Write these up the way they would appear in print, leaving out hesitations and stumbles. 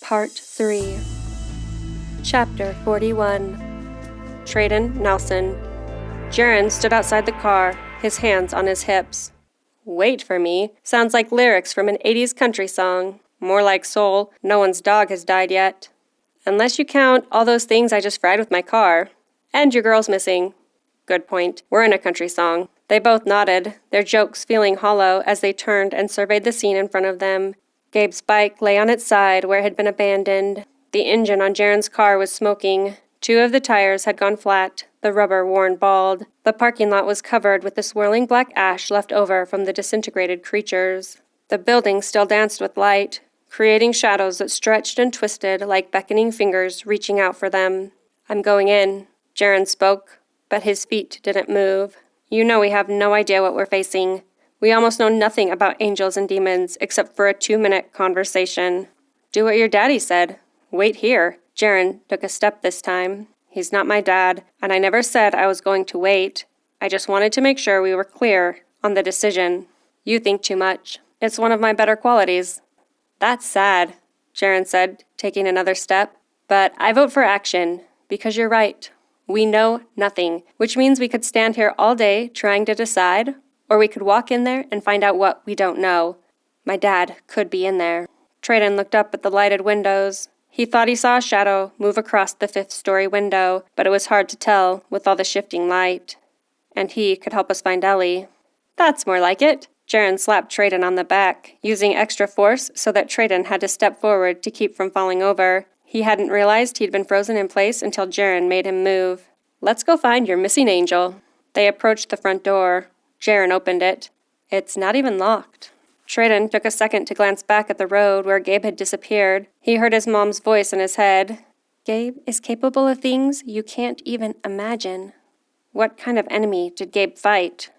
Part 3. Chapter 41. Treadon Nelson. Jaren stood outside the car, his hands on his hips. Wait for me sounds like lyrics from an 80s country song. More like soul, no one's dog has died yet. Unless you count all those things I just fried with my car. And your girl's missing. Good point. We're in a country song. They both nodded, their jokes feeling hollow as they turned and surveyed the scene in front of them. Gabe's bike lay on its side where it had been abandoned. The engine on Jaren's car was smoking. 2 of the tires had gone flat, the rubber worn bald. The parking lot was covered with the swirling black ash left over from the disintegrated creatures. The building still danced with light, creating shadows that stretched and twisted like beckoning fingers reaching out for them. I'm going in, Jaren spoke, but his feet didn't move. You know we have no idea what we're facing. We almost know nothing about angels and demons except for a 2-minute conversation. Do what your daddy said. Wait here. Jaren took a step this time. He's not my dad, and I never said I was going to wait. I just wanted to make sure we were clear on the decision. You think too much. It's one of my better qualities. That's sad, Jaren said, taking another step. But I vote for action, because you're right. We know nothing, which means we could stand here all day trying to decide, or we could walk in there and find out what we don't know. My dad could be in there. Treadon looked up at the lighted windows. He thought he saw a shadow move across the 5th-story window, but it was hard to tell with all the shifting light. And he could help us find Ellie. That's more like it. Jaren slapped Treadon on the back, using extra force so that Treadon had to step forward to keep from falling over. He hadn't realized he'd been frozen in place until Jaren made him move. Let's go find your missing angel. They approached the front door. Jaren opened it. It's not even locked. Treadon took a second to glance back at the road where Gabe had disappeared. He heard his mom's voice in his head. Gabe is capable of things you can't even imagine. What kind of enemy did Gabe fight?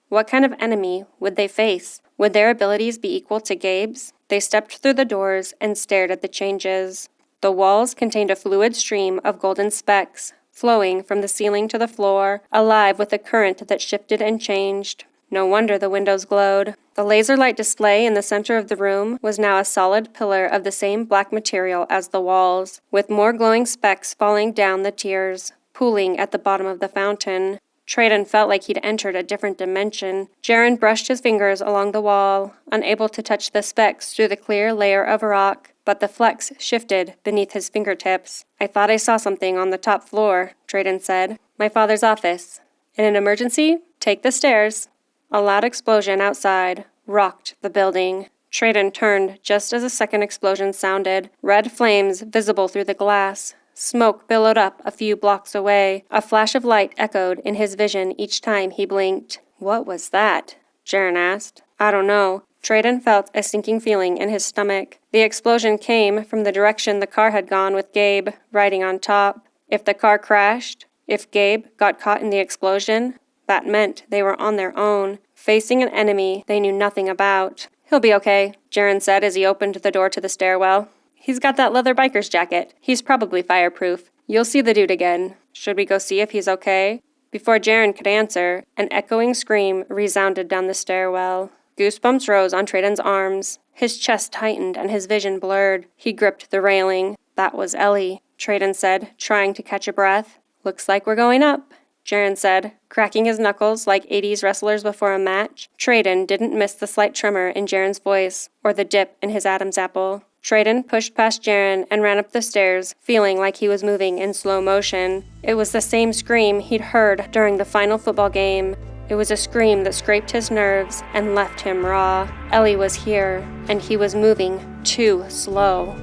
What kind of enemy would they face? Would their abilities be equal to Gabe's? They stepped through the doors and stared at the changes. The walls contained a fluid stream of golden specks, flowing from the ceiling to the floor, alive with a current that shifted and changed. No wonder the windows glowed. The laser light display in the center of the room was now a solid pillar of the same black material as the walls, with more glowing specks falling down the tiers, pooling at the bottom of the fountain. Treadon felt like he'd entered a different dimension. Jaren brushed his fingers along the wall, unable to touch the specks through the clear layer of rock, but the flecks shifted beneath his fingertips. I thought I saw something on the top floor, Treadon said. My father's office. In an emergency, take the stairs. A loud explosion outside rocked the building. Treadon turned just as a second explosion sounded, red flames visible through the glass. Smoke billowed up a few blocks away. A flash of light echoed in his vision each time he blinked. What was that? Jaren asked. I don't know. Treadon felt a sinking feeling in his stomach. The explosion came from the direction the car had gone with Gabe riding on top. If the car crashed, if Gabe got caught in the explosion, that meant they were on their own, facing an enemy they knew nothing about. He'll be okay, Jaren said as he opened the door to the stairwell. He's got that leather biker's jacket. He's probably fireproof. You'll see the dude again. Should we go see if he's okay? Before Jaren could answer, an echoing scream resounded down the stairwell. Goosebumps rose on Treadon's arms. His chest tightened and his vision blurred. He gripped the railing. That was Ellie, Treadon said, trying to catch a breath. Looks like we're going up, Jaren said, cracking his knuckles like 80s wrestlers before a match. Treadon didn't miss the slight tremor in Jaren's voice or the dip in his Adam's apple. Treadon pushed past Jaren and ran up the stairs, feeling like he was moving in slow motion. It was the same scream he'd heard during the final football game. It was a scream that scraped his nerves and left him raw. Ellie was here, and he was moving too slow.